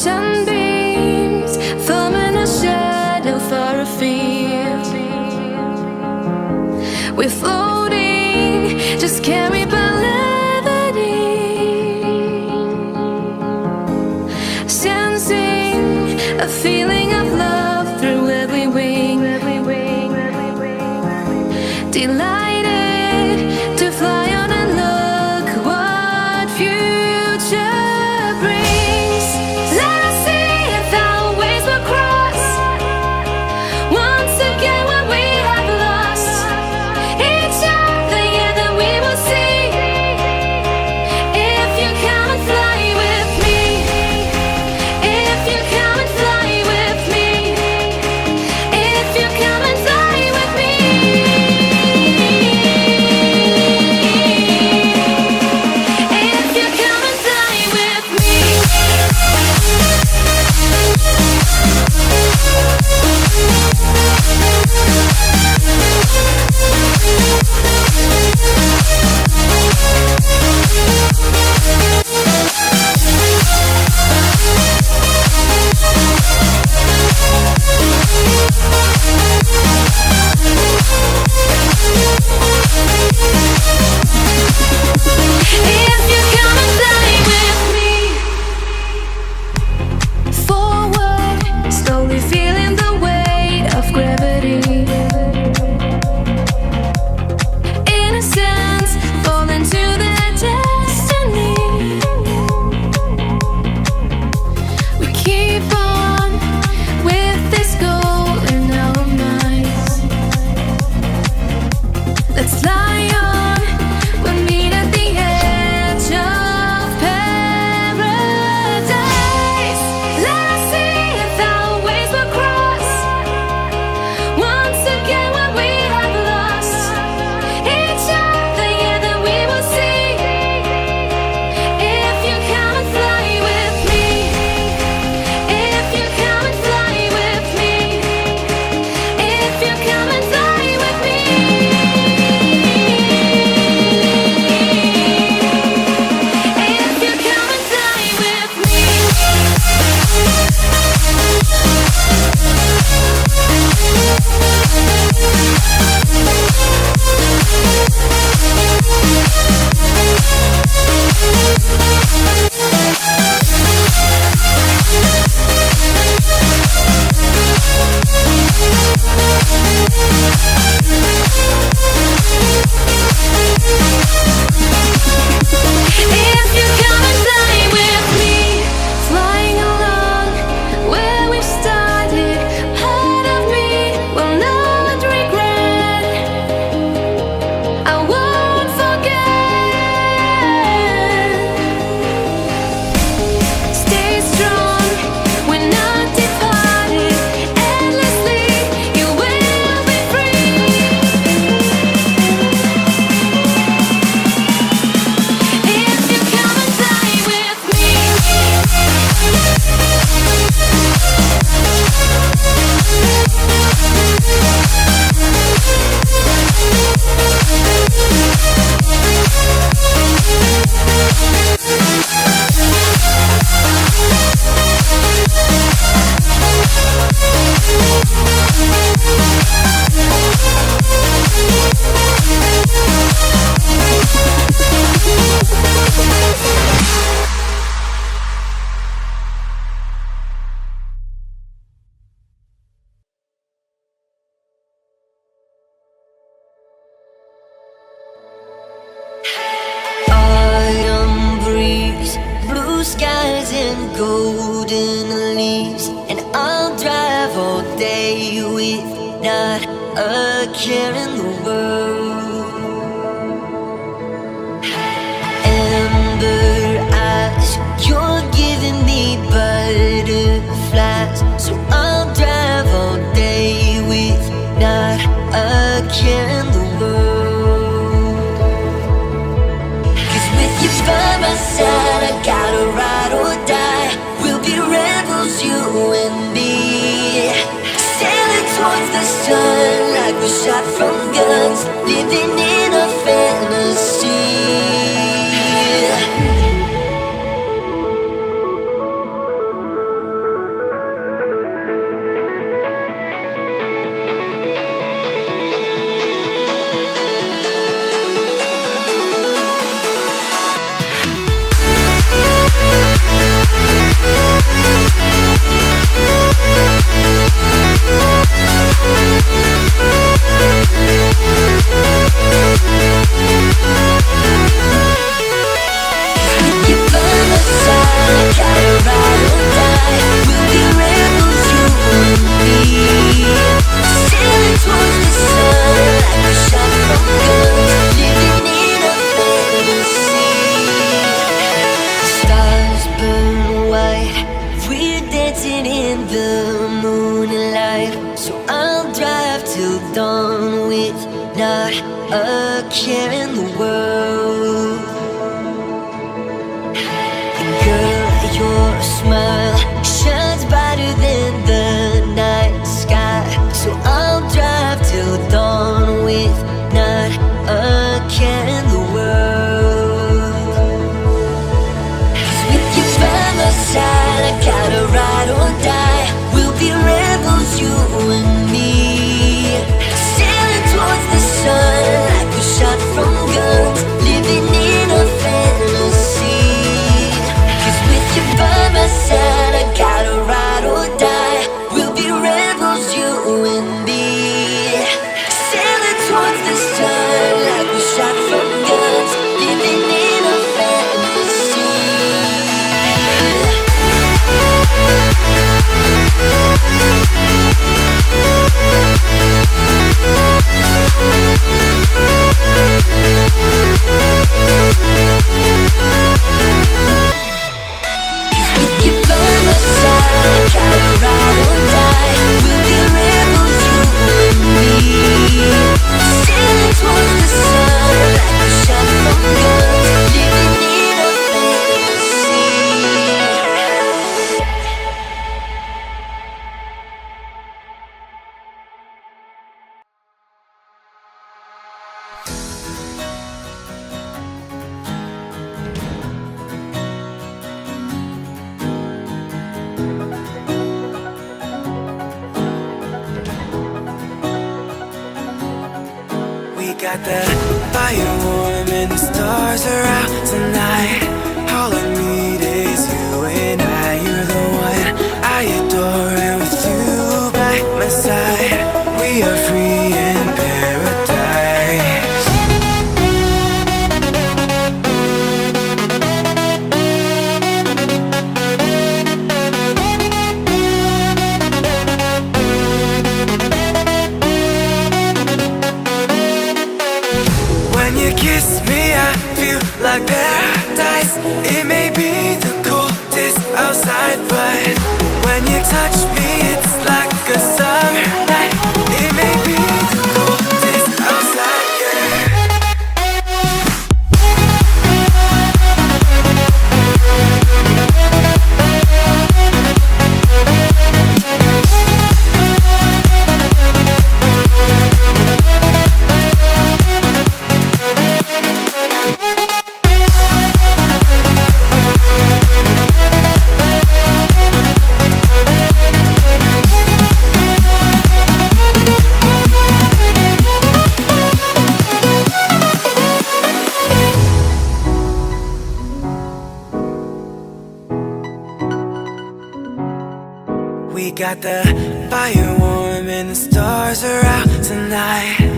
sunbeams forming a shadow far afield. We're floating, just carried by levity, sensing a feeling of love through every wing. Delighted to fly on and look what future brings. Let us see if our ways will cross once again when we have lost each other. Yeah, then we will see if you come and fly with me. If you come and fly with me. If you come and fly with me. golden leaves, and I'll drive all day with not a care in the world. Amber eyes, you're giving me butterflies, so I'll drive all day with not a care in the world. 'Cause with you by my side, I gotta ride or die. We'll be rebels, you and me, sailing towards the sun like we're shot from guns. side, gotta ride or die. We'll be rebels, you and me. Sailing towards the sun like a shot from guns, living in a fantasy. Stars burn white, we're dancing in the moonlight. So I'll drive till dawn with not a care in the world. And girl, your smile shines brighter than the night sky. So I'll drive till dawn with not a care in the world. 'Cause with you by my side, I gotta ride or die. We'll be rebels, you and me. Sailing towards the sun like a shot from guns, living in a fantasy. 'Cause with you by my side, I gotta ride or die. We'll be rebels, you and me. Sailing towards the sun like a shot from guns, living in a fantasy. With you by my side, gotta ride or die. We'll be rebels, you and me. Sailing towards the sun like a shot from guns, living in a fantasy. We got the fire warm and the stars are out tonight. All I need is you and I. You're the one I adore, and with you by my side, we are free in paradise. When you kiss me, I feel like paradise. It may be the coldest outside, but when you touch me, it's like a summer night. It may be the coldest outside, yeah. We got the fire warm and the stars are out tonight.